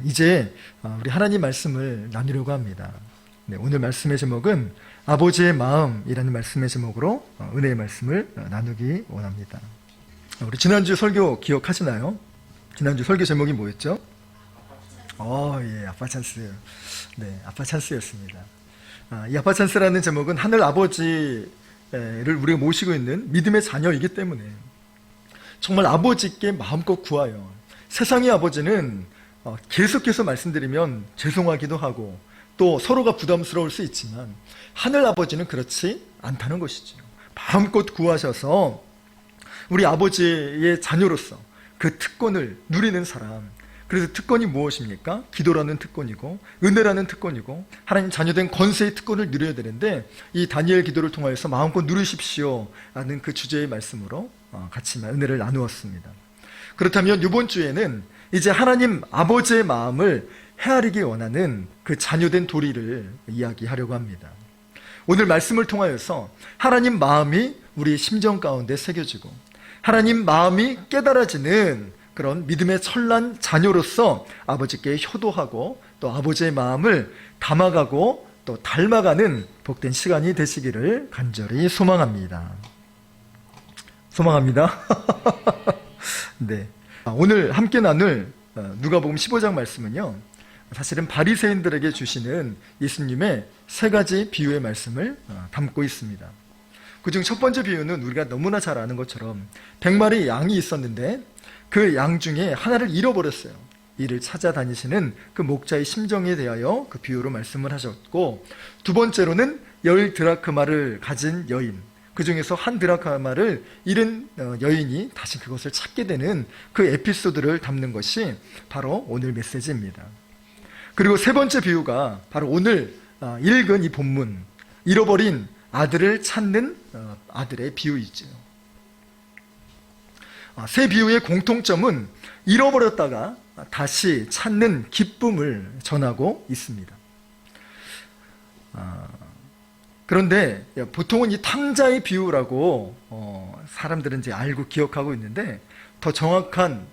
이제 우리 하나님 말씀을 나누려고 합니다. 네, 오늘 말씀의 제목은 아버지의 마음이라는 말씀의 제목으로 은혜의 말씀을 나누기 원합니다. 우리 지난주 설교 기억하시나요? 지난주 설교 제목이 뭐였죠? 예, 아빠 찬스. 네, 아빠 찬스였습니다. 이 아빠 찬스라는 제목은 하늘 아버지를 우리가 모시고 있는 믿음의 자녀이기 때문에 정말 아버지께 마음껏 구하여, 세상의 아버지는 계속해서 말씀드리면 죄송하기도 하고 또 서로가 부담스러울 수 있지만 하늘 아버지는 그렇지 않다는 것이죠. 마음껏 구하셔서 우리 아버지의 자녀로서 그 특권을 누리는 사람, 그래서 특권이 무엇입니까? 기도라는 특권이고 은혜라는 특권이고 하나님 자녀된 권세의 특권을 누려야 되는데, 이 다니엘 기도를 통하여서 마음껏 누리십시오 라는 그 주제의 말씀으로 같이 은혜를 나누었습니다. 그렇다면 이번 주에는 이제 하나님 아버지의 마음을 헤아리기 원하는 그 자녀된 도리를 이야기하려고 합니다. 오늘 말씀을 통하여서 하나님 마음이 우리 심정 가운데 새겨지고 하나님 마음이 깨달아지는 그런 믿음의 철난 자녀로서 아버지께 효도하고 또 아버지의 마음을 담아가고 또 닮아가는 복된 시간이 되시기를 간절히 소망합니다. 소망합니다. 네. 오늘 함께 나눌 누가복음 15장 말씀은요, 사실은 바리새인들에게 주시는 예수님의 세 가지 비유의 말씀을 담고 있습니다. 그중 첫 번째 비유는 우리가 너무나 잘 아는 것처럼 100마리 양이 있었는데 그 양 중에 하나를 잃어버렸어요. 이를 찾아다니시는 그 목자의 심정에 대하여 그 비유로 말씀을 하셨고, 두 번째로는 10드라크마를 가진 여인, 그 중에서 한 드라크마를 잃은 여인이 다시 그것을 찾게 되는 그 에피소드를 담는 것이 바로 오늘 메시지입니다. 그리고 세 번째 비유가 바로 오늘 읽은 이 본문, 잃어버린 아들을 찾는 아들의 비유이죠. 세 비유의 공통점은 잃어버렸다가 다시 찾는 기쁨을 전하고 있습니다. 그런데 보통은 이 탕자의 비유라고 사람들은 이제 알고 기억하고 있는데, 더 정확한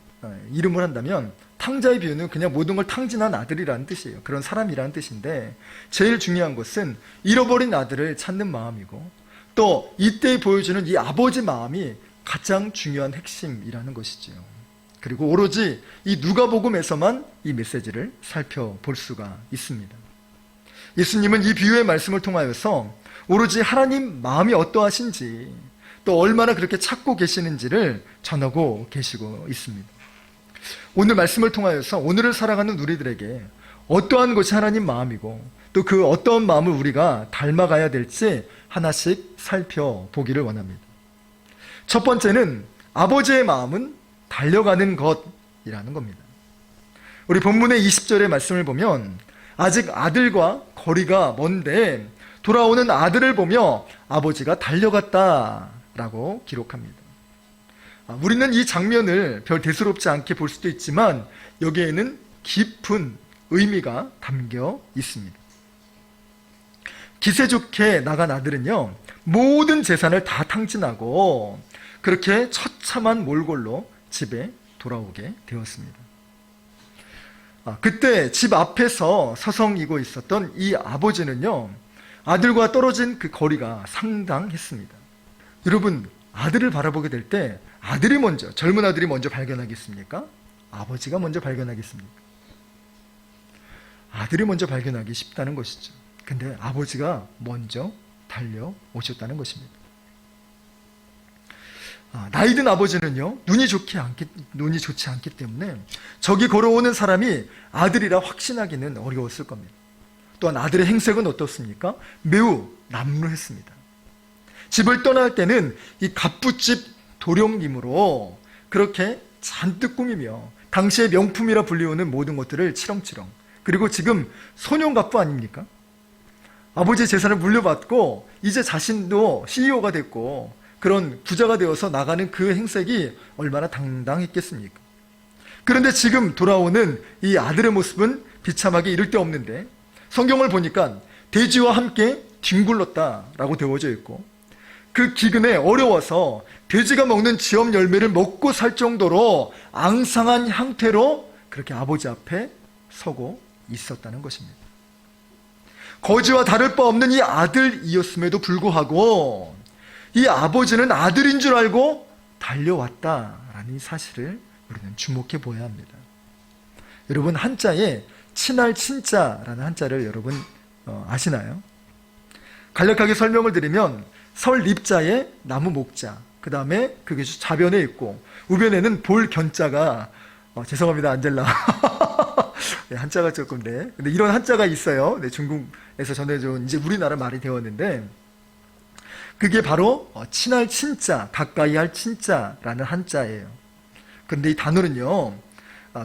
이름을 한다면 탕자의 비유는 그냥 모든 걸 탕진한 아들이라는 뜻이에요. 그런 사람이라는 뜻인데, 제일 중요한 것은 잃어버린 아들을 찾는 마음이고 또 이때 보여주는 이 아버지 마음이 가장 중요한 핵심이라는 것이죠. 그리고 오로지 이 누가복음에서만 이 메시지를 살펴볼 수가 있습니다. 예수님은 이 비유의 말씀을 통하여서 오로지 하나님 마음이 어떠하신지 또 얼마나 그렇게 찾고 계시는지를 전하고 계시고 있습니다. 오늘 말씀을 통하여서 오늘을 살아가는 우리들에게 어떠한 것이 하나님 마음이고 또 그 어떠한 마음을 우리가 닮아가야 될지 하나씩 살펴보기를 원합니다. 첫 번째는 아버지의 마음은 달려가는 것이라는 겁니다. 우리 본문의 20절의 말씀을 보면 아직 아들과 거리가 먼데 돌아오는 아들을 보며 아버지가 달려갔다라고 기록합니다. 우리는 이 장면을 별 대수롭지 않게 볼 수도 있지만 여기에는 깊은 의미가 담겨 있습니다. 기세 좋게 나간 아들은요, 모든 재산을 다 탕진하고 그렇게 처참한 몰골로 집에 돌아오게 되었습니다. 그때 집 앞에서 서성이고 있었던 이 아버지는요, 아들과 떨어진 그 거리가 상당했습니다. 여러분, 아들을 바라보게 될 때 아들이 먼저, 젊은 아들이 먼저 발견하겠습니까? 아버지가 먼저 발견하겠습니까? 아들이 먼저 발견하기 쉽다는 것이죠. 근데 아버지가 먼저 달려오셨다는 것입니다. 나이든 아버지는요, 눈이 좋지 않기 때문에 저기 걸어오는 사람이 아들이라 확신하기는 어려웠을 겁니다. 또한 아들의 행색은 어떻습니까? 매우 남루했습니다. 집을 떠날 때는 이 갑부집 도령님으로 그렇게 잔뜩 꾸미며 당시의 명품이라 불리우는 모든 것들을 치렁치렁, 그리고 지금 소년갑부 아닙니까? 아버지의 재산을 물려받고 이제 자신도 CEO가 됐고 그런 부자가 되어서 나가는 그 행색이 얼마나 당당했겠습니까? 그런데 지금 돌아오는 이 아들의 모습은 비참하게 이를 데 없는데, 성경을 보니까 돼지와 함께 뒹굴렀다라고 되어져 있고 그 기근에 어려워서 돼지가 먹는 지엄 열매를 먹고 살 정도로 앙상한 형태로 그렇게 아버지 앞에 서고 있었다는 것입니다. 거지와 다를 바 없는 이 아들이었음에도 불구하고 이 아버지는 아들인 줄 알고 달려왔다라는 사실을 우리는 주목해 보아야 합니다. 여러분, 한자에 친할 친자라는 한자를 여러분 아시나요? 간략하게 설명을 드리면 설립자에 나무 목자, 그 다음에 그게 좌변에 있고 우변에는 볼 견자가 죄송합니다, 안젤라. 네, 한자가 조금 근데 이런 한자가 있어요. 네, 중국에서 전해져 온 이제 우리나라 말이 되었는데 그게 바로 친할 친자, 가까이 할 친자라는 한자예요. 근데 이 단어는요,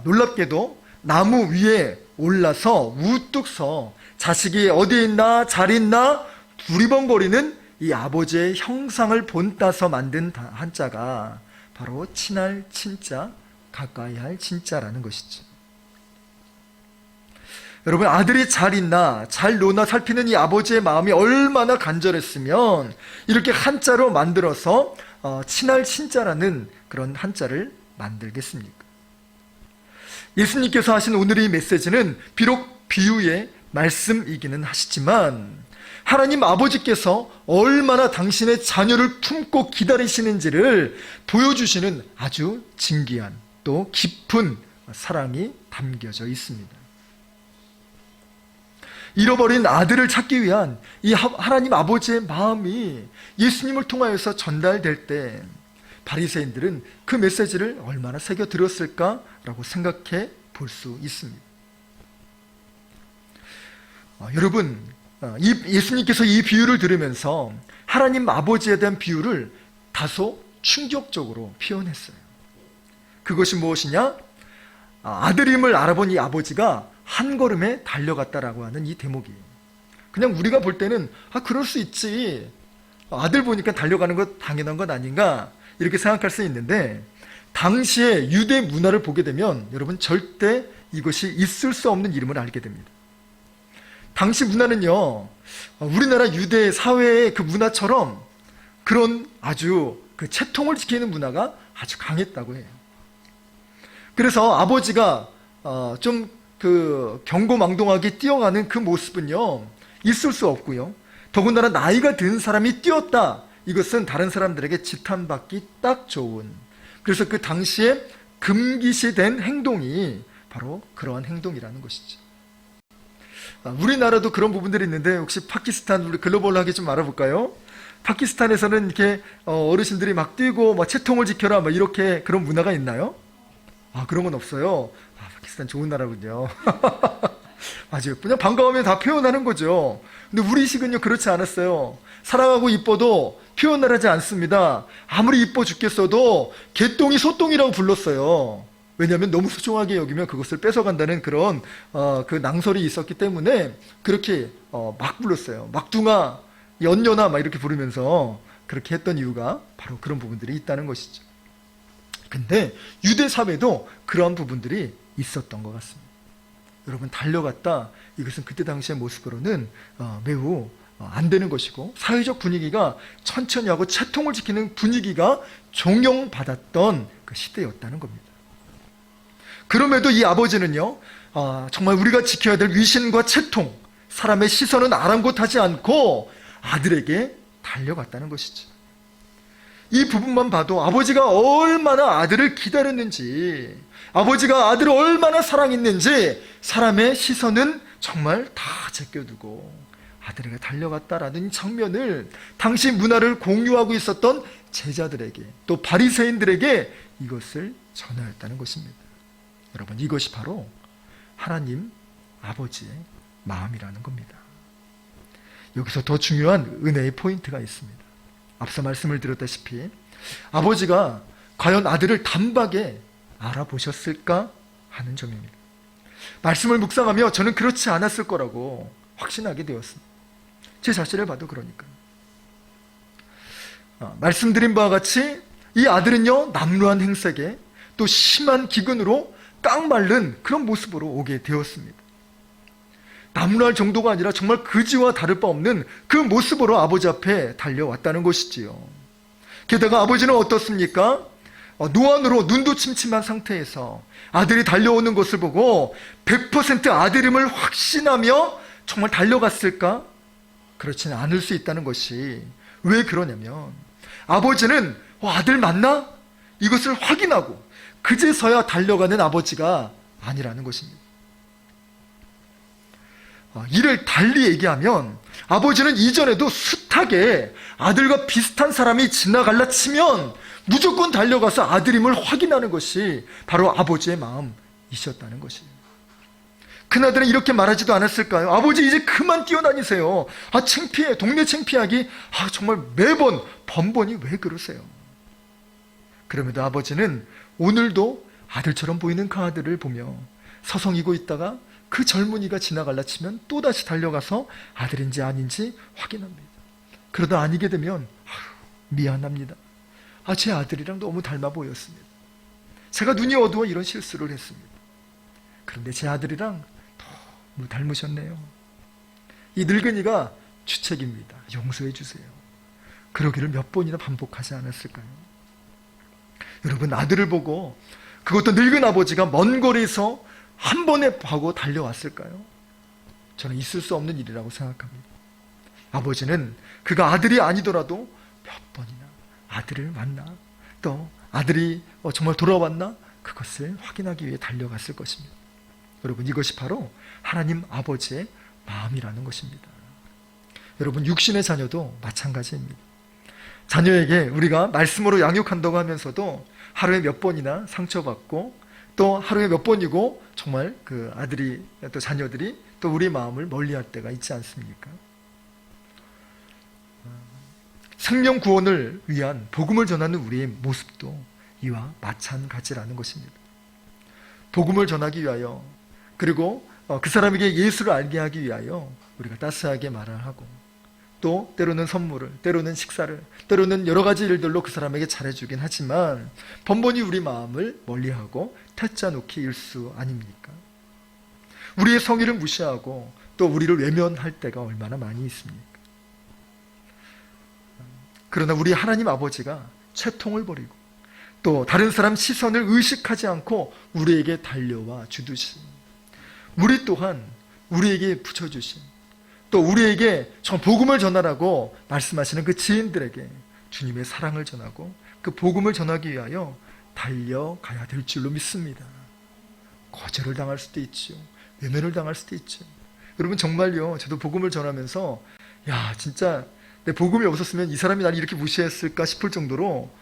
놀랍게도 나무 위에 올라서 우뚝 서 자식이 어디 있나 잘 있나 두리번거리는 이 아버지의 형상을 본따서 만든 한자가 바로 친할 친자, 가까이 할 친자라는 것이죠. 여러분, 아들이 잘 있나 잘 노나 살피는 이 아버지의 마음이 얼마나 간절했으면 이렇게 한자로 만들어서 친할 친자라는 그런 한자를 만들겠습니까? 예수님께서 하신 오늘의 메시지는 비록 비유의 말씀이기는 하시지만 하나님 아버지께서 얼마나 당신의 자녀를 품고 기다리시는지를 보여주시는 아주 진귀한 또 깊은 사랑이 담겨져 있습니다. 잃어버린 아들을 찾기 위한 이 하나님 아버지의 마음이 예수님을 통하여서 전달될 때 바리새인들은 그 메시지를 얼마나 새겨 들었을까라고 생각해 볼 수 있습니다. 여러분, 예수님께서 이 비유를 들으면서 하나님 아버지에 대한 비유를 다소 충격적으로 표현했어요. 그것이 무엇이냐? 아들임을 알아본 이 아버지가 한 걸음에 달려갔다라고 하는 이 대목이에요. 그냥 우리가 볼 때는 그럴 수 있지, 아들 보니까 달려가는 것 당연한 것 아닌가 이렇게 생각할 수 있는데 당시의 유대 문화를 보게 되면 여러분 절대 이것이 있을 수 없는 이름을 알게 됩니다. 당시 문화는요, 우리나라 유대 사회의 그 문화처럼 그런 아주 그 채통을 지키는 문화가 아주 강했다고 해요. 그래서 아버지가 좀 그 경고망동하게 뛰어가는 그 모습은요, 있을 수 없고요. 더군다나 나이가 든 사람이 뛰었다, 이것은 다른 사람들에게 지탄받기 딱 좋은, 그래서 그 당시에 금기시된 행동이 바로 그러한 행동이라는 것이죠. 우리나라도 그런 부분들이 있는데 혹시 파키스탄, 우리 글로벌하게 좀 알아볼까요? 파키스탄에서는 이렇게 어르신들이 막 뛰고 막 채통을 지켜라 막 이렇게 그런 문화가 있나요? 그런 건 없어요. 파키스탄 좋은 나라군요. 맞아요. 그냥 반가우면 다 표현하는 거죠. 근데 우리식은요 그렇지 않았어요. 사랑하고 이뻐도 표현을 하지 않습니다. 아무리 이뻐 죽겠어도 개똥이 소똥이라고 불렀어요. 왜냐하면 너무 소중하게 여기면 그것을 뺏어간다는 그런 그 낭설이 있었기 때문에 그렇게 막 불렀어요. 막둥아, 연년아 막 이렇게 부르면서 그렇게 했던 이유가 바로 그런 부분들이 있다는 것이죠. 근데 유대 사회도 그러한 부분들이 있었던 것 같습니다. 여러분, 달려갔다, 이것은 그때 당시의 모습으로는 매우 안 되는 것이고 사회적 분위기가 천천히 하고 채통을 지키는 분위기가 종용받았던 그 시대였다는 겁니다. 그럼에도 이 아버지는요, 정말 우리가 지켜야 될 위신과 채통, 사람의 시선은 아랑곳하지 않고 아들에게 달려갔다는 것이죠. 이 부분만 봐도 아버지가 얼마나 아들을 기다렸는지, 아버지가 아들을 얼마나 사랑했는지 사람의 시선은 정말 다 제껴두고 아들에게 달려갔다라는 장면을 당시 문화를 공유하고 있었던 제자들에게, 또 바리새인들에게 이것을 전하였다는 것입니다. 여러분, 이것이 바로 하나님 아버지의 마음이라는 겁니다. 여기서 더 중요한 은혜의 포인트가 있습니다. 앞서 말씀을 드렸다시피 아버지가 과연 아들을 단박에 알아보셨을까 하는 점입니다. 말씀을 묵상하며 저는 그렇지 않았을 거라고 확신하게 되었습니다. 제 자신을 봐도 그러니까요. 말씀드린 바와 같이 이 아들은요, 남루한 행색에 또 심한 기근으로 깡마른 그런 모습으로 오게 되었습니다. 남루할 정도가 아니라 정말 그지와 다를 바 없는 그 모습으로 아버지 앞에 달려왔다는 것이지요. 게다가 아버지는 어떻습니까? 노안으로 눈도 침침한 상태에서 아들이 달려오는 것을 보고 100% 아들임을 확신하며 정말 달려갔을까? 그렇지는 않을 수 있다는 것이 왜 그러냐면 아버지는 아들 맞나? 이것을 확인하고 그제서야 달려가는 아버지가 아니라는 것입니다. 이를 달리 얘기하면 아버지는 이전에도 숱하게 아들과 비슷한 사람이 지나갈라 치면 무조건 달려가서 아들임을 확인하는 것이 바로 아버지의 마음이셨다는 것이에요. 그나저나 이렇게 말하지도 않았을까요? 아버지 이제 그만 뛰어다니세요. 창피해. 동네 창피하기. 정말 매번 번번이 왜 그러세요? 그럼에도 아버지는 오늘도 아들처럼 보이는 그 아들을 보며 서성이고 있다가 그 젊은이가 지나갈라 치면 또다시 달려가서 아들인지 아닌지 확인합니다. 그러다 아니게 되면 미안합니다. 제 아들이랑 너무 닮아 보였습니다. 제가 눈이 어두워 이런 실수를 했습니다. 그런데 제 아들이랑 너무 닮으셨네요. 이 늙은이가 주책입니다. 용서해 주세요. 그러기를 몇 번이나 반복하지 않았을까요? 여러분, 아들을 보고 그것도 늙은 아버지가 먼 거리에서 한 번에 하고 달려왔을까요? 저는 있을 수 없는 일이라고 생각합니다. 아버지는 그가 아들이 아니더라도 몇 번이나 아들을 만나 또 아들이 정말 돌아왔나? 그것을 확인하기 위해 달려갔을 것입니다. 여러분, 이것이 바로 하나님 아버지의 마음이라는 것입니다. 여러분, 육신의 자녀도 마찬가지입니다. 자녀에게 우리가 말씀으로 양육한다고 하면서도 하루에 몇 번이나 상처받고 또 하루에 몇 번이고 정말 그 아들이 또 자녀들이 또 우리 마음을 멀리할 때가 있지 않습니까? 생명 구원을 위한 복음을 전하는 우리의 모습도 이와 마찬가지라는 것입니다. 복음을 전하기 위하여 그리고 그 사람에게 예수를 알게 하기 위하여 우리가 따스하게 말을 하고 또 때로는 선물을, 때로는 식사를, 때로는 여러 가지 일들로 그 사람에게 잘해주긴 하지만 번번이 우리 마음을 멀리하고 태짜 놓기 일수 아닙니까? 우리의 성의를 무시하고 또 우리를 외면할 때가 얼마나 많이 있습니까? 그러나 우리 하나님 아버지가 채통을 버리고 또 다른 사람 시선을 의식하지 않고 우리에게 달려와 주듯이 우리 또한 우리에게 붙여주신 또 우리에게 복음을 전하라고 말씀하시는 그 지인들에게 주님의 사랑을 전하고 그 복음을 전하기 위하여 달려가야 될 줄로 믿습니다. 거절을 당할 수도 있죠. 외면을 당할 수도 있죠. 여러분, 정말요, 저도 복음을 전하면서 진짜 내 복음이 없었으면 이 사람이 나를 이렇게 무시했을까 싶을 정도로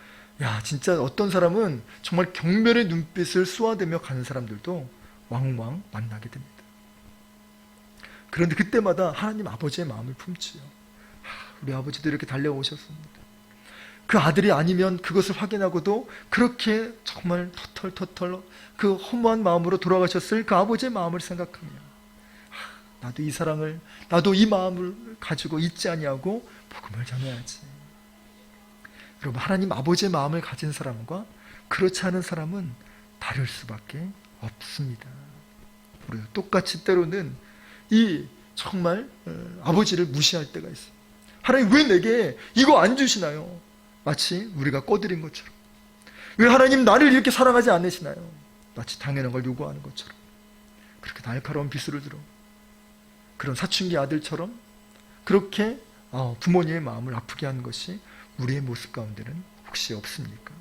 진짜 어떤 사람은 정말 경멸의 눈빛을 쏘아대며 가는 사람들도 왕왕 만나게 됩니다. 그런데 그때마다 하나님 아버지의 마음을 품지요. 우리 아버지도 이렇게 달려오셨습니다. 그 아들이 아니면 그것을 확인하고도 그렇게 정말 터털터털 그 허무한 마음으로 돌아가셨을 그 아버지의 마음을 생각하며 나도 이 사랑을, 나도 이 마음을 가지고 있지 아니하고 복음을 전해야지. 여러분, 하나님 아버지의 마음을 가진 사람과 그렇지 않은 사람은 다를 수밖에 없습니다. 우리가 똑같이 때로는 이 정말 아버지를 무시할 때가 있어요. 하나님 왜 내게 이거 안 주시나요? 마치 우리가 꺼드린 것처럼. 왜 하나님 나를 이렇게 사랑하지 않으시나요? 마치 당연한 걸 요구하는 것처럼. 그렇게 날카로운 비수를 들어 그런 사춘기 아들처럼 그렇게 부모님의 마음을 아프게 하는 것이 우리의 모습 가운데는 혹시 없습니까?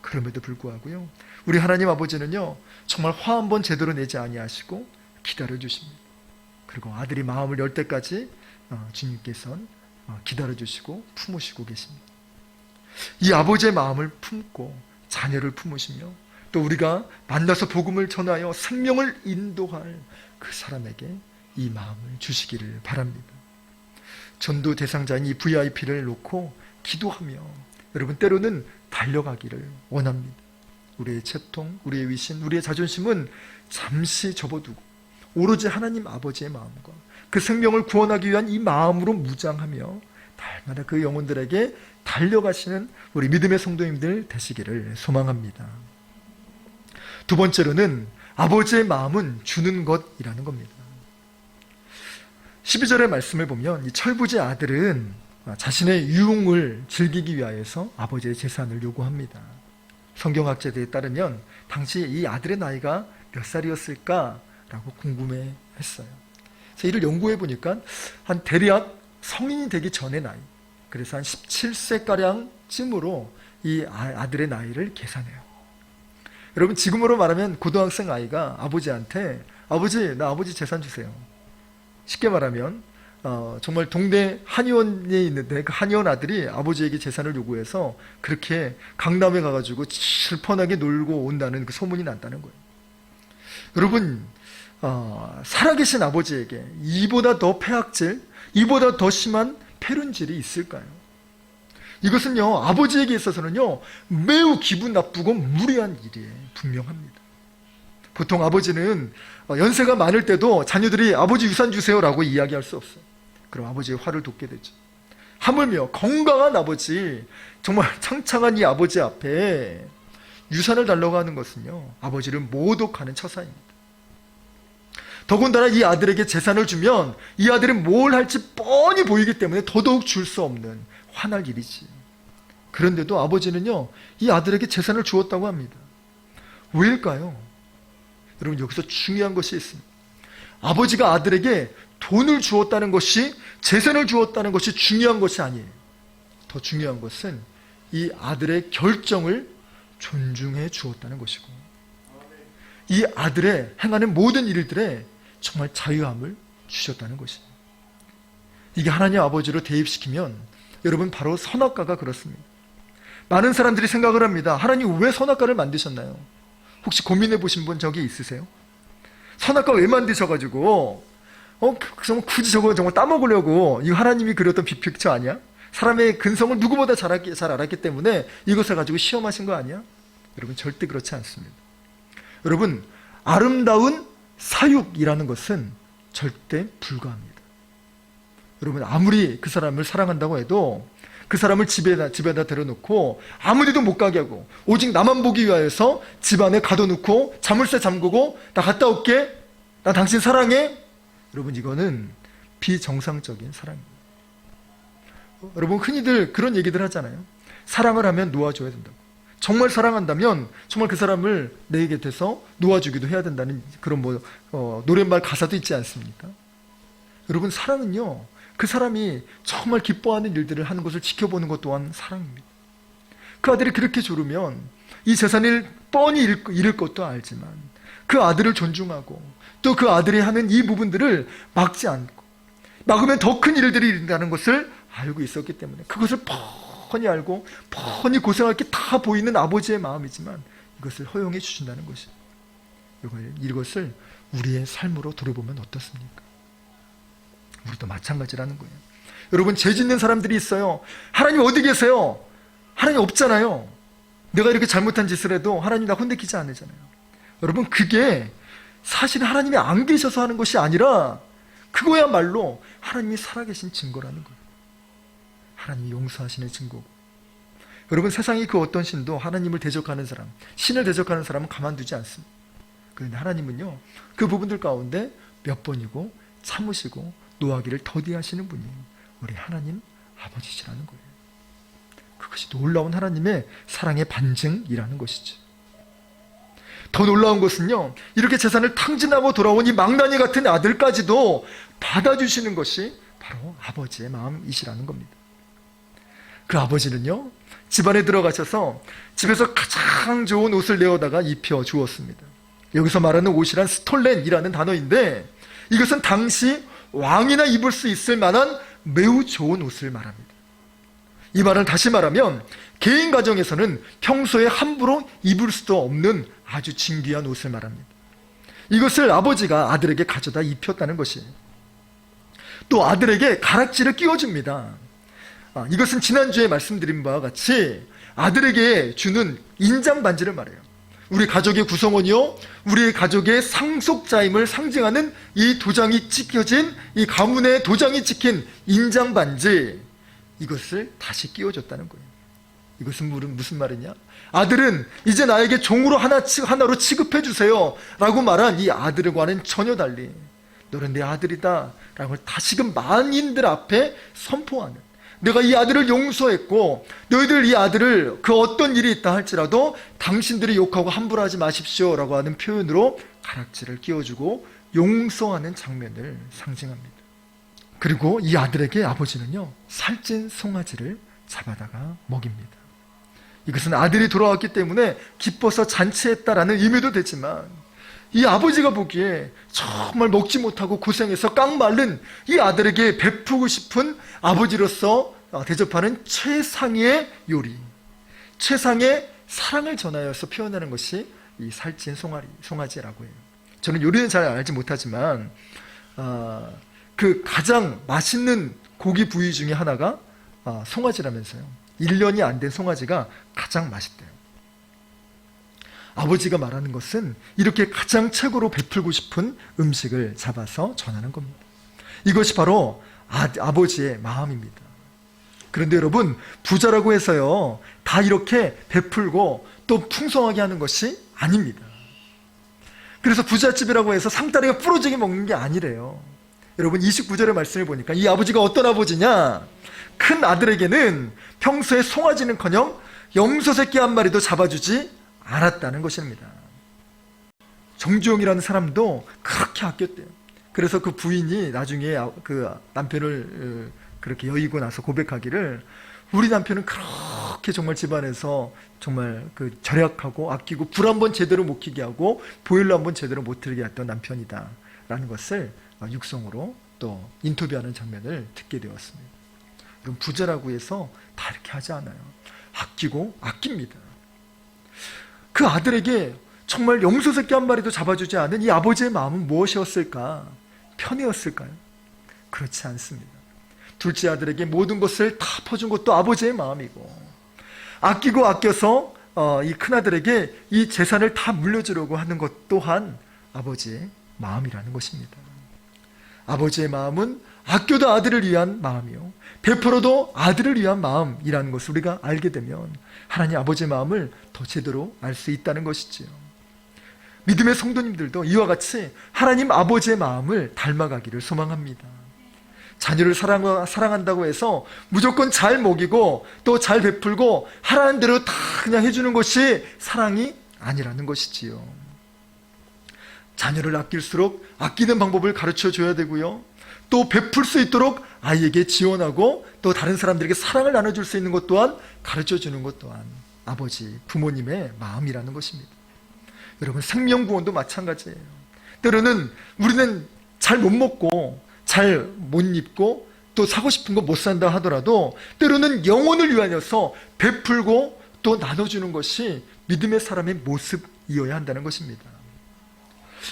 그럼에도 불구하고요, 우리 하나님 아버지는요 정말 화 한 번 제대로 내지 아니하시고 기다려주십니다. 그리고 아들이 마음을 열 때까지 주님께서는 기다려주시고 품으시고 계십니다. 이 아버지의 마음을 품고 자녀를 품으시며 또 우리가 만나서 복음을 전하여 생명을 인도할 그 사람에게 이 마음을 주시기를 바랍니다. 전도 대상자인 이 VIP를 놓고 기도하며 여러분 때로는 달려가기를 원합니다. 우리의 채통, 우리의 위신, 우리의 자존심은 잠시 접어두고 오로지 하나님 아버지의 마음과 그 생명을 구원하기 위한 이 마음으로 무장하며 날마다 그 영혼들에게 달려가시는 우리 믿음의 성도님들 되시기를 소망합니다. 두 번째로는 아버지의 마음은 주는 것이라는 겁니다. 12절의 말씀을 보면 이 철부지 아들은 자신의 유흥을 즐기기 위하여서 아버지의 재산을 요구합니다. 성경학자들에 따르면 당시 이 아들의 나이가 몇 살이었을까라고 궁금해했어요. 그래서 이를 연구해 보니까 한 대략 성인이 되기 전의 나이, 그래서 한 17세가량쯤으로 이 아들의 나이를 계산해요. 여러분, 지금으로 말하면 고등학생 아이가 아버지한테 아버지, 나 아버지 재산 주세요. 쉽게 말하면 정말 동네 한의원에 있는데 그 한의원 아들이 아버지에게 재산을 요구해서 그렇게 강남에 가가지고 질펀하게 놀고 온다는 그 소문이 났다는 거예요. 여러분, 살아계신 아버지에게 이보다 더 폐악질, 이보다 더 심한 폐륜질이 있을까요? 이것은요, 아버지에게 있어서는요, 매우 기분 나쁘고 무리한 일이에요. 분명합니다. 보통 아버지는 연세가 많을 때도 자녀들이 아버지 유산 주세요라고 이야기할 수 없어요. 그럼 아버지의 화를 돋게 되죠. 하물며 건강한 아버지, 정말 창창한 이 아버지 앞에 유산을 달라고 하는 것은요, 아버지를 모독하는 처사입니다. 더군다나 이 아들에게 재산을 주면 이 아들이 뭘 할지 뻔히 보이기 때문에 더더욱 줄 수 없는 화날 일이지. 그런데도 아버지는요, 이 아들에게 재산을 주었다고 합니다. 왜일까요? 여러분, 여기서 중요한 것이 있습니다. 아버지가 아들에게 돈을 주었다는 것이, 재산을 주었다는 것이 중요한 것이 아니에요. 더 중요한 것은 이 아들의 결정을 존중해 주었다는 것이고, 이 아들의 행하는 모든 일들에 정말 자유함을 주셨다는 것입니다. 이게 하나님 아버지로 대입시키면 여러분, 바로 선악과가 그렇습니다. 많은 사람들이 생각을 합니다. 하나님 왜 선악과를 만드셨나요? 혹시 고민해 보신 분 저기 있으세요? 선악과 왜 만드셔가지고 정말 굳이 저거 정말 따먹으려고, 이거 하나님이 그렸던 빅픽처 아니야? 사람의 근성을 누구보다 잘 알았기 때문에 이것을 가지고 시험하신 거 아니야? 여러분, 절대 그렇지 않습니다. 여러분, 아름다운 사육이라는 것은 절대 불가합니다. 여러분, 아무리 그 사람을 사랑한다고 해도 그 사람을 집에다 데려놓고 아무데도 못 가게 하고 오직 나만 보기 위하여서 집안에 가둬놓고 자물쇠 잠그고 나 갔다 올게, 나 당신 사랑해, 여러분, 이거는 비정상적인 사랑입니다. 여러분, 흔히들 그런 얘기들 하잖아요. 사랑을 하면 놓아줘야 된다고. 정말 사랑한다면 정말 그 사람을 내 곁에서 놓아주기도 해야 된다는 그런 노랫말 가사도 있지 않습니까? 여러분, 사랑은요, 그 사람이 정말 기뻐하는 일들을 하는 것을 지켜보는 것 또한 사랑입니다. 그 아들이 그렇게 조르면 이 재산을 뻔히 잃을 것도 알지만 그 아들을 존중하고 또 그 아들이 하는 이 부분들을 막지 않고, 막으면 더 큰 일들이 일어나는 것을 알고 있었기 때문에 그것을 뻔히 알고 뻔히 고생할 게 다 보이는 아버지의 마음이지만 이것을 허용해 주신다는 것이, 이것을 우리의 삶으로 돌아보면 어떻습니까? 우리도 마찬가지라는 거예요. 여러분, 죄 짓는 사람들이 있어요. 하나님 어디 계세요? 하나님 없잖아요. 내가 이렇게 잘못한 짓을 해도 하나님 나 혼내키지 않으잖아요. 여러분, 그게 사실 하나님이 안 계셔서 하는 것이 아니라 그거야말로 하나님이 살아계신 증거라는 거예요. 하나님이 용서하시는 증거고. 여러분, 세상이 그 어떤 신도 하나님을 대적하는 사람, 신을 대적하는 사람은 가만두지 않습니다. 그런데 하나님은요, 그 부분들 가운데 몇 번이고 참으시고 노하기를 더디하시는 분이 우리 하나님 아버지시라는 거예요. 그것이 놀라운 하나님의 사랑의 반증이라는 것이죠. 더 놀라운 것은요, 이렇게 재산을 탕진하고 돌아온 이 망나니 같은 아들까지도 받아주시는 것이 바로 아버지의 마음이시라는 겁니다. 그 아버지는요, 집안에 들어가셔서 집에서 가장 좋은 옷을 내어다가 입혀 주었습니다. 여기서 말하는 옷이란 스톨렌이라는 단어인데 이것은 당시 왕이나 입을 수 있을 만한 매우 좋은 옷을 말합니다. 이 말을 다시 말하면 개인 가정에서는 평소에 함부로 입을 수도 없는 아주 진귀한 옷을 말합니다. 이것을 아버지가 아들에게 가져다 입혔다는 것이에요. 또 아들에게 가락지를 끼워줍니다. 이것은 지난주에 말씀드린 바와 같이 아들에게 주는 인장 반지를 말해요. 우리 가족의 구성원이요, 우리 가족의 상속자임을 상징하는 이 도장이 찍혀진, 이 가문의 도장이 찍힌 인장 반지, 이것을 다시 끼워줬다는 거예요. 이것은 무슨 말이냐? 아들은 이제 나에게 종으로 하나로 취급해 주세요 라고 말한 이 아들과는 전혀 달리 너는 내 아들이다 라고 다시금 만인들 앞에 선포하는, 내가 이 아들을 용서했고 너희들 이 아들을 그 어떤 일이 있다 할지라도 당신들이 욕하고 함부로 하지 마십시오 라고 하는 표현으로 가락지를 끼워주고 용서하는 장면을 상징합니다. 그리고 이 아들에게 아버지는요, 살찐 송아지를 잡아다가 먹입니다. 이것은 아들이 돌아왔기 때문에 기뻐서 잔치했다라는 의미도 되지만 이 아버지가 보기에 정말 먹지 못하고 고생해서 깡마른 이 아들에게 베푸고 싶은 아버지로서 대접하는 최상의 요리, 최상의 사랑을 전하여서 표현하는 것이 이 살찐 송아지라고 해요. 저는 요리는 잘 알지 못하지만 그 가장 맛있는 고기 부위 중에 하나가 송아지라면서요. 1년이 안 된 송아지가 가장 맛있대요. 아버지가 말하는 것은 이렇게 가장 최고로 베풀고 싶은 음식을 잡아서 전하는 겁니다. 이것이 바로 아버지의 마음입니다. 그런데 여러분, 부자라고 해서요, 다 이렇게 베풀고 또 풍성하게 하는 것이 아닙니다. 그래서 부잣집이라고 해서 상다리가 부러지게 먹는 게 아니래요. 여러분, 29절의 말씀을 보니까 이 아버지가 어떤 아버지냐? 큰 아들에게는 평소에 송아지는커녕 염소새끼 한 마리도 잡아주지 않았다는 것입니다. 정주영이라는 사람도 그렇게 아꼈대요. 그래서 그 부인이 나중에 그 남편을 그렇게 여의고 나서 고백하기를, 우리 남편은 그렇게 정말 집안에서 정말 그 절약하고 아끼고 불 한 번 제대로 못 켜게 하고 보일러 한 번 제대로 못 틀게 했던 남편이다 라는 것을 육성으로 또 인터뷰하는 장면을 듣게 되었습니다. 그럼 부자라고 해서 다 이렇게 하지 않아요. 아끼고 아낍니다. 그 아들에게 정말 염소새끼 한 마리도 잡아주지 않은 이 아버지의 마음은 무엇이었을까? 편이었을까요? 그렇지 않습니다. 둘째 아들에게 모든 것을 다 퍼준 것도 아버지의 마음이고, 아끼고 아껴서 이 큰아들에게 이 재산을 다 물려주려고 하는 것 또한 아버지의 마음이라는 것입니다. 아버지의 마음은 아껴도 아들을 위한 마음이요, 베풀어도 아들을 위한 마음이라는 것을 우리가 알게 되면 하나님 아버지의 마음을 더 제대로 알 수 있다는 것이지요. 믿음의 성도님들도 이와 같이 하나님 아버지의 마음을 닮아가기를 소망합니다. 자녀를 사랑한다고 해서 무조건 잘 먹이고 또 잘 베풀고 하라는 대로 다 그냥 해주는 것이 사랑이 아니라는 것이지요. 자녀를 아낄수록 아끼는 방법을 가르쳐줘야 되고요, 또 베풀 수 있도록 아이에게 지원하고 또 다른 사람들에게 사랑을 나눠줄 수 있는 것 또한 가르쳐주는 것 또한 아버지, 부모님의 마음이라는 것입니다. 여러분, 생명구원도 마찬가지예요. 때로는 우리는 잘 못 먹고 잘 못 입고 또 사고 싶은 거 못 산다 하더라도 때로는 영혼을 위하여서 베풀고 또 나눠주는 것이 믿음의 사람의 모습이어야 한다는 것입니다.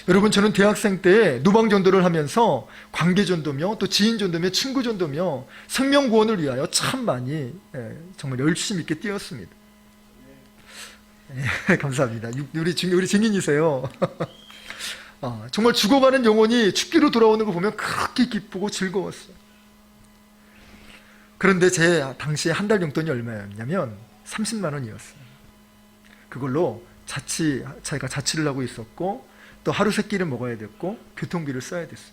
여러분, 저는 대학생 때 노방전도를 하면서 관계전도며 또 지인전도며 친구전도며 생명구원을 위하여 참 많이 정말 열심히 있게 뛰었습니다. 감사합니다. 우리 증인이세요. 정말 죽어가는 영혼이 죽기로 돌아오는 거 보면 그렇게 기쁘고 즐거웠어요. 그런데 제 당시에 한 달 용돈이 얼마였냐면 30만 원이었어요. 그걸로 제가 자취를 하고 있었고 또 하루 세 끼를 먹어야 됐고 교통비를 써야 됐어요.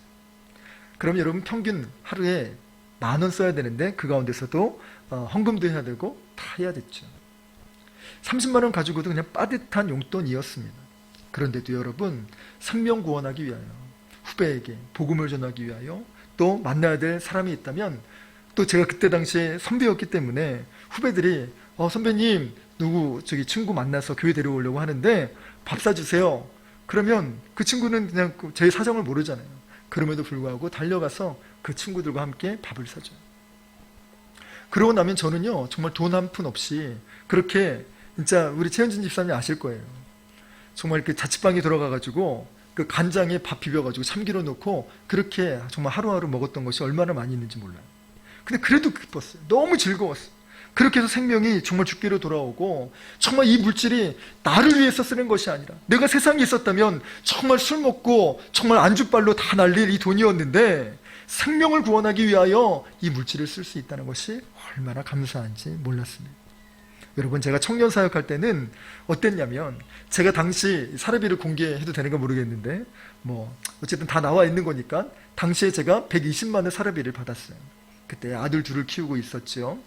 그럼 여러분, 평균 하루에 10,000원 써야 되는데 그 가운데서도 헌금도 해야 되고 다 해야 됐죠. 30만 원 가지고도 그냥 빠듯한 용돈이었습니다. 그런데도 여러분, 생명 구원하기 위하여, 후배에게 복음을 전하기 위하여 또 만나야 될 사람이 있다면, 또 제가 그때 당시에 선배였기 때문에 후배들이 선배님 누구 친구 만나서 교회 데려오려고 하는데 밥 사주세요. 그러면 그 친구는 그냥 제 사정을 모르잖아요. 그럼에도 불구하고 달려가서 그 친구들과 함께 밥을 사줘요. 그러고 나면 저는요, 정말 돈 한 푼 없이 그렇게, 진짜 우리 최현진 집사님 아실 거예요. 정말 그 자취방에 들어가가지고 그 간장에 밥 비벼가지고 참기름 넣고 그렇게 정말 하루하루 먹었던 것이 얼마나 많이 있는지 몰라요. 근데 그래도 기뻤어요. 너무 즐거웠어요. 그렇게 해서 생명이 정말 죽기로 돌아오고, 정말 이 물질이 나를 위해서 쓰는 것이 아니라 내가 세상에 있었다면 정말 술 먹고 정말 안주빨로 다 날릴 이 돈이었는데 생명을 구원하기 위하여 이 물질을 쓸 수 있다는 것이 얼마나 감사한지 몰랐습니다. 여러분, 제가 청년 사역할 때는 어땠냐면, 제가 당시 사례비를 공개해도 되는 가 모르겠는데 어쨌든 다 나와 있는 거니까 당시에 제가 120만 원 사례비를 받았어요. 그때 아들 둘을 키우고 있었죠.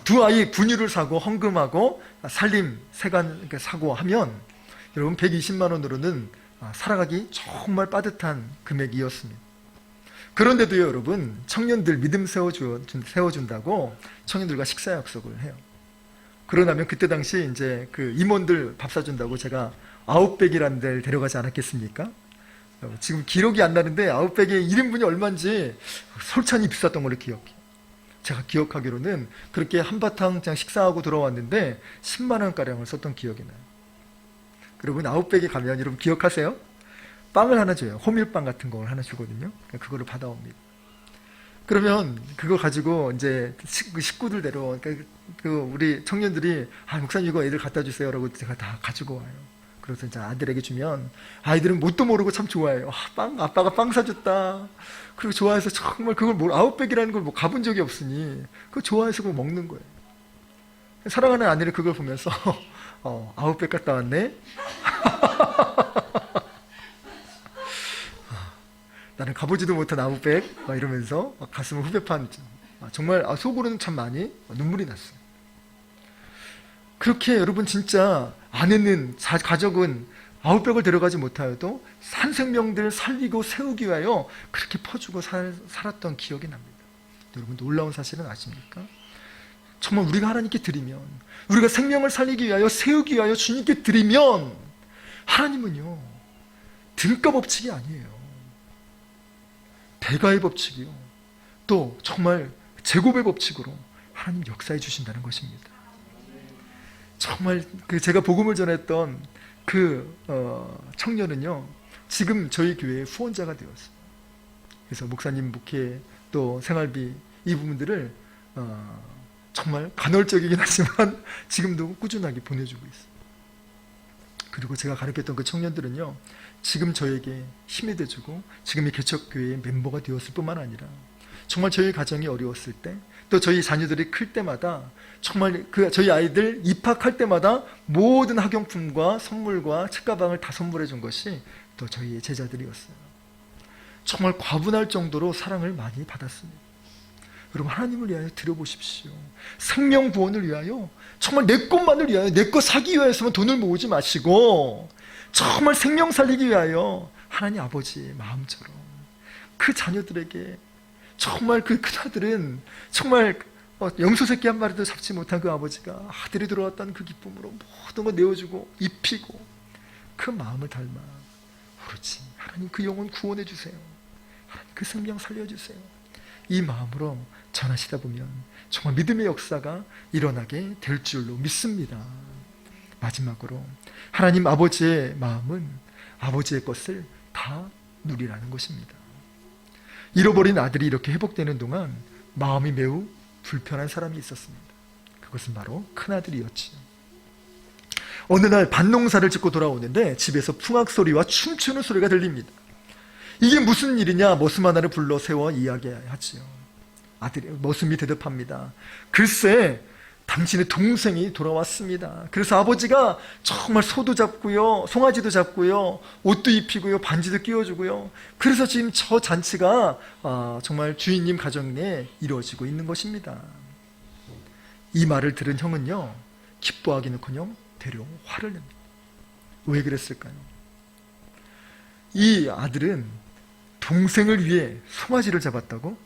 두 아이 분유를 사고 헌금하고 살림 세관 사고 하면 여러분 120만 원으로는 살아가기 정말 빠듯한 금액이었습니다. 그런데도요, 여러분, 청년들 믿음 세워준다고 청년들과 식사 약속을 해요. 그러나면 그때 당시 이제 그 임원들 밥 사준다고 제가 아웃백이라는 데를 데려가지 않았겠습니까? 지금 기록이 안 나는데 아웃백의 1인분이 얼마인지 솔찬히 비쌌던 걸로 기억해요. 제가 기억하기로는 그렇게 한바탕 그냥 식사하고 돌아왔는데 10만 원가량을 썼던 기억이 나요. 여러분, 아웃백에 가면 여러분 기억하세요? 빵을 하나 줘요. 호밀빵 같은 걸 하나 주거든요. 그거를 받아옵니다. 그러면 그거 가지고 이제 식구들 데려, 우리 청년들이 목사님 이거 애들 갖다 주세요라고 제가 다 가지고 와요. 그래서 이제 아들에게 주면 아이들은 뭣도 모르고 참 좋아해요. 아빠가 빵 사줬다. 그리고 좋아해서 정말 그걸 아웃백이라는 걸 가본 적이 없으니 그거 좋아해서 그거 먹는 거예요. 사랑하는 아내를 그걸 보면서 아웃백 갔다 왔네. 나는 가보지도 못한 아웃백 이러면서 가슴을 후벼 판 정말 속으로는 참 많이 눈물이 났어요. 그렇게 여러분 진짜 아내는 가족은 아웃백을 데려가지 못하여도 산 생명들 살리고 세우기 위하여 그렇게 퍼주고 살았던 기억이 납니다. 여러분 놀라운 사실은 아십니까? 정말 우리가 하나님께 드리면, 우리가 생명을 살리기 위하여 세우기 위하여 주님께 드리면 하나님은요 등가 법칙이 아니에요. 배가의 법칙이요, 또 정말 제곱의 법칙으로 하나님 역사해 주신다는 것입니다. 정말 제가 복음을 전했던 청년은요 지금 저희 교회의 후원자가 되었어요. 그래서 목사님 목회 또 생활비 이 부분들을 정말 간헐적이긴 하지만 지금도 꾸준하게 보내주고 있어요. 그리고 제가 가르쳤던 그 청년들은요 지금 저에게 힘이 돼주고 지금의 개척교회의 멤버가 되었을 뿐만 아니라 정말 저희 가정이 어려웠을 때, 또 저희 자녀들이 클 때마다 정말 저희 아이들 입학할 때마다 모든 학용품과 선물과 책가방을 다 선물해 준 것이 또 저희의 제자들이었어요. 정말 과분할 정도로 사랑을 많이 받았습니다. 여러분 하나님을 위하여 드려보십시오. 생명 구원을 위하여, 정말 내 것만을 위하여, 내 것 사기 위하여서만 돈을 모으지 마시고 정말 생명 살리기 위하여 하나님 아버지의 마음처럼 그 자녀들에게, 정말 그 큰아들은 정말 염소 새끼 한 마리도 잡지 못한 그 아버지가 아들이 들어왔다는 그 기쁨으로 모든 걸 내어주고 입히고 그 마음을 닮아 그렇지, 하나님 그 영혼 구원해 주세요, 하나님 그 생명 살려주세요, 이 마음으로 전하시다 보면 정말 믿음의 역사가 일어나게 될 줄로 믿습니다. 마지막으로 하나님 아버지의 마음은 아버지의 것을 다 누리라는 것입니다. 잃어버린 아들이 이렇게 회복되는 동안 마음이 매우 불편한 사람이 있었습니다. 그것은 바로 큰아들이었지요. 어느 날 밭농사를 짓고 돌아오는데 집에서 풍악소리와 춤추는 소리가 들립니다. 이게 무슨 일이냐, 머슴 하나를 불러 세워 이야기하지요. 아들이 머슴이 대답합니다. 글쎄 당신의 동생이 돌아왔습니다. 그래서 아버지가 정말 소도 잡고요, 송아지도 잡고요, 옷도 입히고요, 반지도 끼워주고요. 그래서 지금 저 잔치가 정말 주인님 가정에 이루어지고 있는 것입니다. 이 말을 들은 형은요 기뻐하기는커녕 되려 화를 냅니다. 왜 그랬을까요? 이 아들은 동생을 위해 송아지를 잡았다고?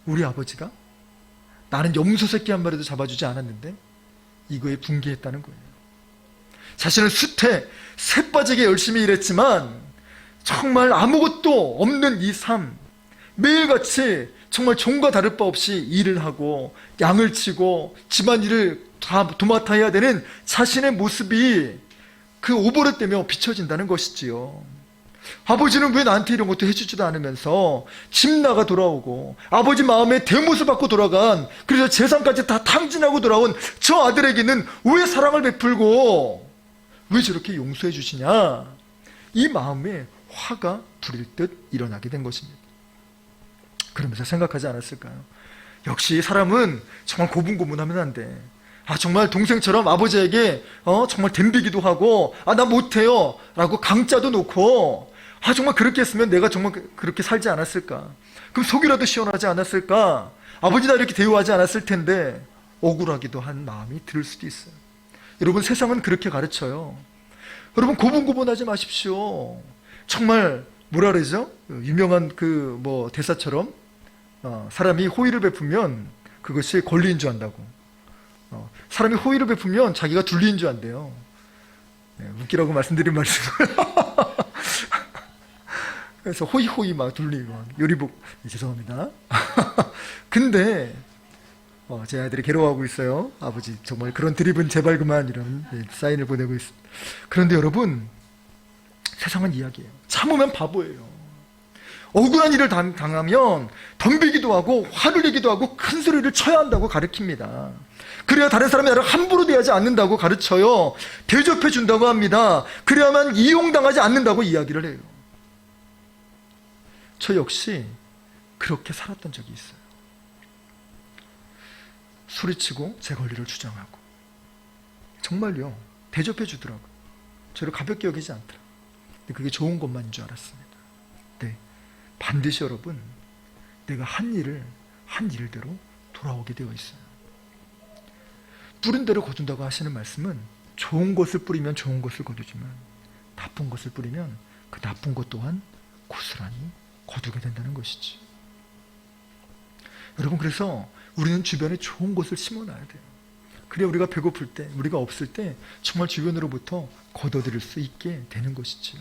우리 아버지가? 나는 염소 새끼 한 마리도 잡아주지 않았는데? 이거에 분개했다는 거예요. 자신은 숱해 새 빠지게 열심히 일했지만 정말 아무것도 없는 이 삶, 매일같이 정말 종과 다를 바 없이 일을 하고 양을 치고 집안일을 다 도맡아 해야 되는 자신의 모습이 그 오버랩되며 비춰진다는 것이지요. 아버지는 왜 나한테 이런 것도 해주지도 않으면서 집 나가 돌아오고 아버지 마음에 대모습 받고 돌아간, 그래서 재산까지 다 탕진하고 돌아온 저 아들에게는 왜 사랑을 베풀고 왜 저렇게 용서해 주시냐, 이 마음에 화가 부릴 듯 일어나게 된 것입니다. 그러면서 생각하지 않았을까요? 역시 사람은 정말 고분고분하면 안 돼. 정말 동생처럼 아버지에게 정말 덤비기도 하고 나 못해요 라고 강짜도 놓고 정말 그렇게 했으면 내가 정말 그렇게 살지 않았을까? 그럼 속이라도 시원하지 않았을까? 아버지 나 이렇게 대우하지 않았을 텐데 억울하기도 한 마음이 들 수도 있어요. 여러분, 세상은 그렇게 가르쳐요. 여러분, 고분고분하지 마십시오. 정말 뭐라 그러죠? 유명한 대사처럼 사람이 호의를 베푸면 그것이 권리인 줄 안다고. 사람이 호의를 베푸면 자기가 둘리인 줄 안대요. 네, 웃기라고 말씀드린 말씀을 그래서 호의호의 막 둘리고 요리복 죄송합니다. 근데 제 아들이 괴로워하고 있어요. 아버지 정말 그런 드립은 제발 그만, 이런 사인을 보내고 있습니다. 그런데 여러분, 세상은 이야기예요. 참으면 바보예요. 억울한 일을 당하면 덤비기도 하고 화를 내기도 하고 큰 소리를 쳐야 한다고 가르칩니다. 그래야 다른 사람이 나를 함부로 대하지 않는다고 가르쳐요. 대접해 준다고 합니다. 그래야만 이용당하지 않는다고 이야기를 해요. 저 역시 그렇게 살았던 적이 있어요. 소리치고 제 권리를 주장하고 정말요, 대접해 주더라고요. 저를 가볍게 여기지 않더라고요. 근데 그게 좋은 것만인 줄 알았습니다. 네, 반드시 여러분, 내가 한 일을 한 일대로 돌아오게 되어 있어요. 뿌린 대로 거둔다고 하시는 말씀은 좋은 것을 뿌리면 좋은 것을 거두지만 나쁜 것을 뿌리면 그 나쁜 것 또한 고스란히 거두게 된다는 것이지. 여러분, 그래서 우리는 주변에 좋은 것을 심어놔야 돼요. 그래야 우리가 배고플 때, 우리가 없을 때 정말 주변으로부터 거둬들일 수 있게 되는 것이지요.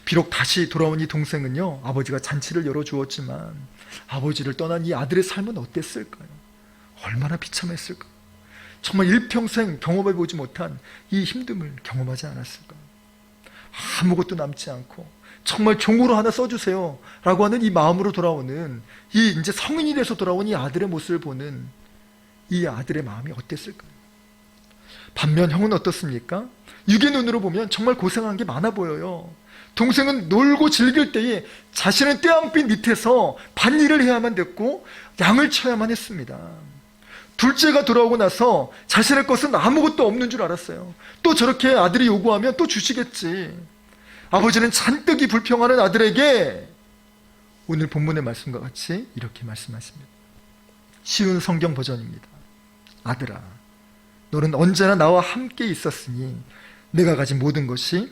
비록 다시 돌아온 이 동생은요, 아버지가 잔치를 열어주었지만 아버지를 떠난 이 아들의 삶은 어땠을까요? 얼마나 비참했을까요? 정말 일평생 경험해보지 못한 이 힘듦을 경험하지 않았을까요? 아무것도 남지 않고 정말 종으로 하나 써주세요 라고 하는 이 마음으로 돌아오는, 이 이제 성인이 돼서 돌아온 이 아들의 모습을 보는 이 아들의 마음이 어땠을까요? 반면 형은 어떻습니까? 육의 눈으로 보면 정말 고생한 게 많아 보여요. 동생은 놀고 즐길 때에 자신은 떼양빛 밑에서 밭일을 해야만 됐고 양을 쳐야만 했습니다. 둘째가 돌아오고 나서 자신의 것은 아무것도 없는 줄 알았어요. 또 저렇게 아들이 요구하면 또 주시겠지. 아버지는 잔뜩이 불평하는 아들에게 오늘 본문의 말씀과 같이 이렇게 말씀하십니다. 쉬운 성경 버전입니다. 아들아, 너는 언제나 나와 함께 있었으니 내가 가진 모든 것이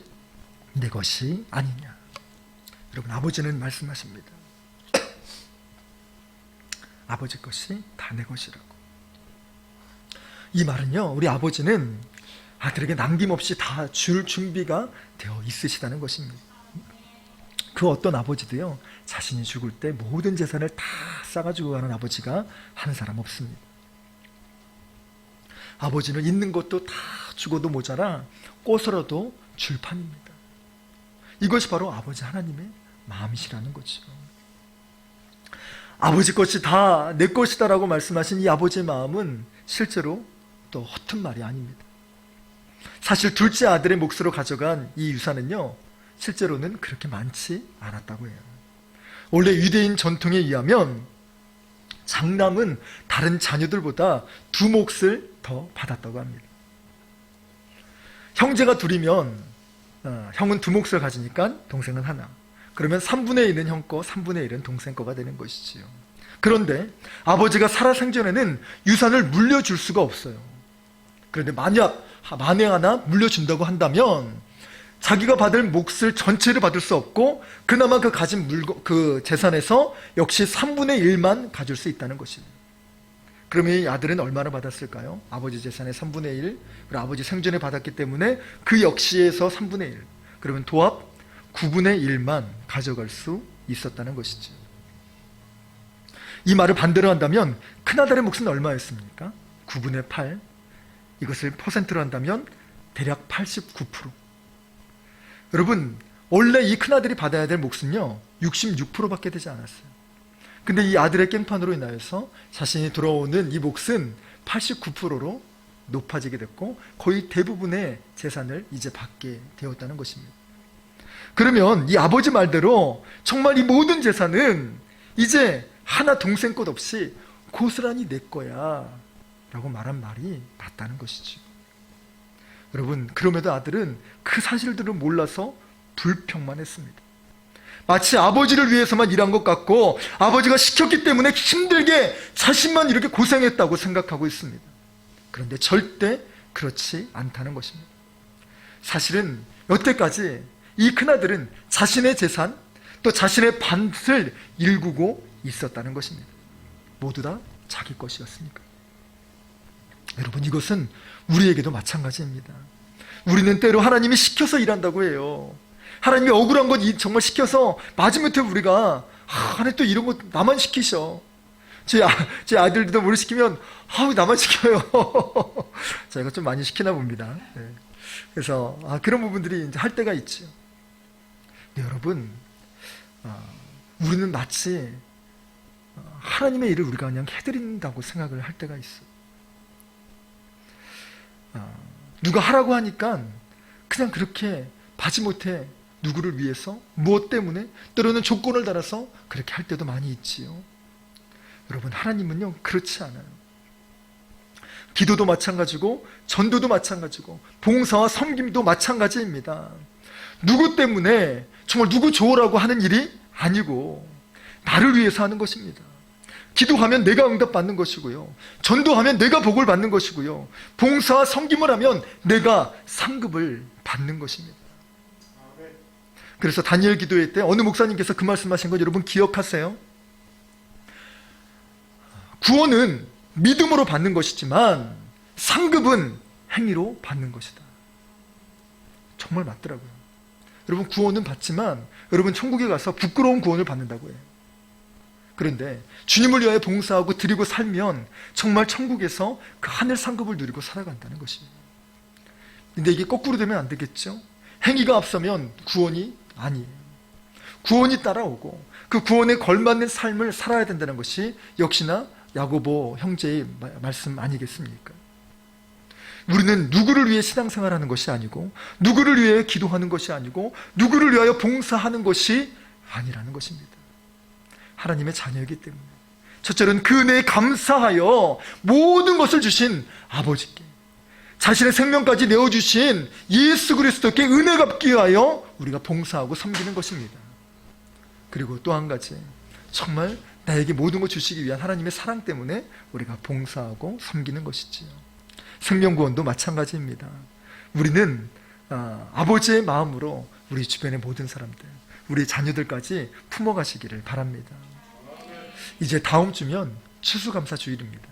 내 것이 아니냐. 여러분, 아버지는 말씀하십니다. 아버지 것이 다 내 것이라고. 이 말은요, 우리 아버지는 아들에게 남김없이 다 줄 준비가 되어 있으시다는 것입니다. 그 어떤 아버지도요, 자신이 죽을 때 모든 재산을 다 싸가지고 가는 아버지가 한 사람 없습니다. 아버지는 있는 것도 다 죽어도 모자라 꼬서라도 줄 판입니다. 이것이 바로 아버지 하나님의 마음이시라는 거죠. 아버지 것이 다 내 것이다라고 말씀하신 이 아버지의 마음은 실제로 또 허튼 말이 아닙니다. 사실 둘째 아들의 몫으로 가져간 이 유산은요, 실제로는 그렇게 많지 않았다고 해요. 원래 유대인 전통에 의하면 장남은 다른 자녀들보다 두 몫을 더 받았다고 합니다. 형제가 둘이면 형은 두 몫을 가지니까 동생은 하나. 그러면 3분의 1은 형 거, 3분의 1은 동생 거가 되는 것이지요. 그런데 아버지가 살아생전에는 유산을 물려줄 수가 없어요. 그런데 만에 하나 물려준다고 한다면 자기가 받을 몫을 전체를 받을 수 없고 그나마 그 가진 그 재산에서 역시 3분의 1만 가질 수 있다는 것입니다. 그러면 이 아들은 얼마나 받았을까요? 아버지 재산의 3분의 1, 그리고 아버지 생전에 받았기 때문에 그 역시에서 3분의 1, 그러면 도합 9분의 1만 가져갈 수 있었다는 것이죠. 이 말을 반대로 한다면 큰아들의 몫은 얼마였습니까? 9분의 8. 이것을 퍼센트로 한다면 대략 89%. 여러분, 원래 이 큰아들이 받아야 될 몫은요 66%밖에 되지 않았어요. 근데 이 아들의 깽판으로 인하여서 자신이 돌아오는 이 몫은 89%로 높아지게 됐고 거의 대부분의 재산을 이제 받게 되었다는 것입니다. 그러면 이 아버지 말대로 정말 이 모든 재산은 이제 하나 동생 것 없이 고스란히 내 거야 라고 말한 말이 맞다는 것이죠. 여러분, 그럼에도 아들은 그 사실들을 몰라서 불평만 했습니다. 마치 아버지를 위해서만 일한 것 같고 아버지가 시켰기 때문에 힘들게 자신만 이렇게 고생했다고 생각하고 있습니다. 그런데 절대 그렇지 않다는 것입니다. 사실은 여태까지 이 큰아들은 자신의 재산 또 자신의 밭을 일구고 있었다는 것입니다. 모두 다 자기 것이었으니까. 여러분, 이것은 우리에게도 마찬가지입니다. 우리는 때로 하나님이 시켜서 일한다고 해요. 하나님이 억울한 것 정말 시켜서 마지못해 우리가 하나님 또 이런 거 나만 시키셔. 제 아들들도 뭘 시키면 나만 시켜요. 제가 좀 많이 시키나 봅니다. 네. 그래서 그런 부분들이 이제 할 때가 있죠. 네, 여러분, 우리는 마치 하나님의 일을 우리가 그냥 해드린다고 생각을 할 때가 있어요. 누가 하라고 하니까 그냥 그렇게 마지못해 누구를 위해서 무엇 때문에 때로는 조건을 달아서 그렇게 할 때도 많이 있지요. 여러분, 하나님은요 그렇지 않아요. 기도도 마찬가지고 전도도 마찬가지고 봉사와 섬김도 마찬가지입니다. 누구 때문에 정말 누구 좋으라고 하는 일이 아니고 나를 위해서 하는 것입니다. 기도하면 내가 응답받는 것이고요. 전도하면 내가 복을 받는 것이고요. 봉사와 섬김을 하면 내가 상급을 받는 것입니다. 그래서 다니엘 기도회 때 어느 목사님께서 그 말씀하신 거 여러분 기억하세요? 구원은 믿음으로 받는 것이지만 상급은 행위로 받는 것이다. 정말 맞더라고요. 여러분, 구원은 받지만 여러분 천국에 가서 부끄러운 구원을 받는다고 해요. 그런데 주님을 위하여 봉사하고 드리고 살면 정말 천국에서 그 하늘 상급을 누리고 살아간다는 것입니다. 근데 이게 거꾸로 되면 안 되겠죠? 행위가 앞서면 구원이 아니에요. 구원이 따라오고 그 구원에 걸맞는 삶을 살아야 된다는 것이 역시나 야고보 형제의 말씀 아니겠습니까? 우리는 누구를 위해 신앙생활하는 것이 아니고 누구를 위해 기도하는 것이 아니고 누구를 위하여 봉사하는 것이 아니라는 것입니다. 하나님의 자녀이기 때문에 첫째로는 그 은혜에 감사하여 모든 것을 주신 아버지께 자신의 생명까지 내어주신 예수 그리스도께 은혜 갚기 위하여 우리가 봉사하고 섬기는 것입니다. 그리고 또 한 가지, 정말 나에게 모든 것 주시기 위한 하나님의 사랑 때문에 우리가 봉사하고 섬기는 것이지요. 생명구원도 마찬가지입니다. 우리는 아버지의 마음으로 우리 주변의 모든 사람들, 우리 자녀들까지 품어가시기를 바랍니다. 이제 다음 주면 추수감사주일입니다.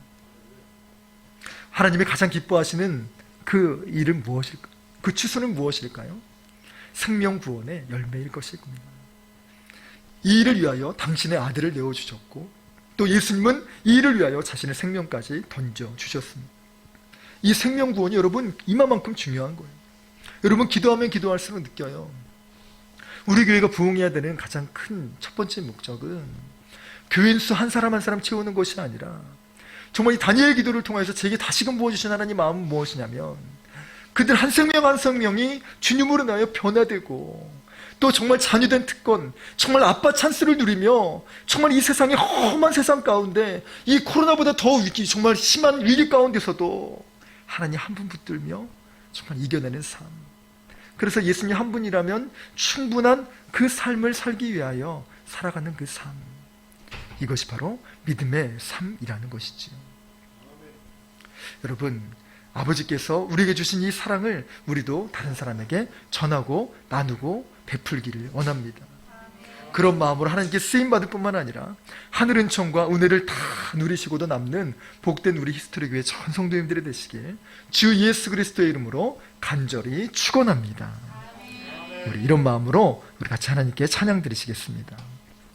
하나님이 가장 기뻐하시는 그 일은 무엇일까요? 그 추수는 무엇일까요? 생명구원의 열매일 것일 겁니다. 이 일을 위하여 당신의 아들을 내어주셨고 또 예수님은 이 일을 위하여 자신의 생명까지 던져주셨습니다. 이 생명구원이 여러분 이만큼 중요한 거예요. 여러분, 기도하면 기도할수록 느껴요. 우리 교회가 부흥해야 되는 가장 큰 첫 번째 목적은 교인 수 한 사람 한 사람 채우는 것이 아니라 정말 이 다니엘 기도를 통해서 제게 다시금 부어주신 하나님 마음은 무엇이냐면 그들 한 생명 한 생명이 주님으로 인하여 변화되고 또 정말 자녀된 특권, 정말 아빠 찬스를 누리며 정말 이 세상의 험한 세상 가운데 이 코로나보다 더 정말 심한 위기 가운데서도 하나님 한 분 붙들며 정말 이겨내는 삶. 그래서 예수님 한 분이라면 충분한 그 삶을 살기 위하여 살아가는 그 삶. 이것이 바로 믿음의 삶이라는 것이지요. 여러분, 아버지께서 우리에게 주신 이 사랑을 우리도 다른 사람에게 전하고 나누고 베풀기를 원합니다. 그런 마음으로 하나님께 쓰임받을 뿐만 아니라 하늘 은총과 은혜를 다 누리시고도 남는 복된 우리 히스토리 교회 전 성도님들이 되시길 주 예수 그리스도의 이름으로 간절히 축원합니다. 우리 이런 마음으로 우리 같이 하나님께 찬양 드리시겠습니다.